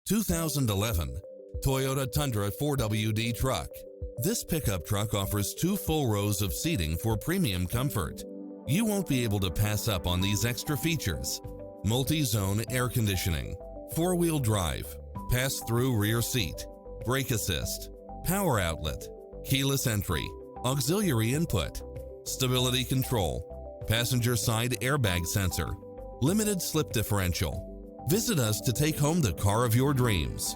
2011 Toyota Tundra 4WD truck. This pickup truck offers 2 full rows of seating for premium comfort. You won't be able to pass up on these extra features: multi-zone air conditioning, 4-wheel drive, pass-through rear seat, brake assist, power outlet, keyless entry, auxiliary input, stability control, passenger side airbag sensor, limited slip differential. Visit us to take home the car of your dreams.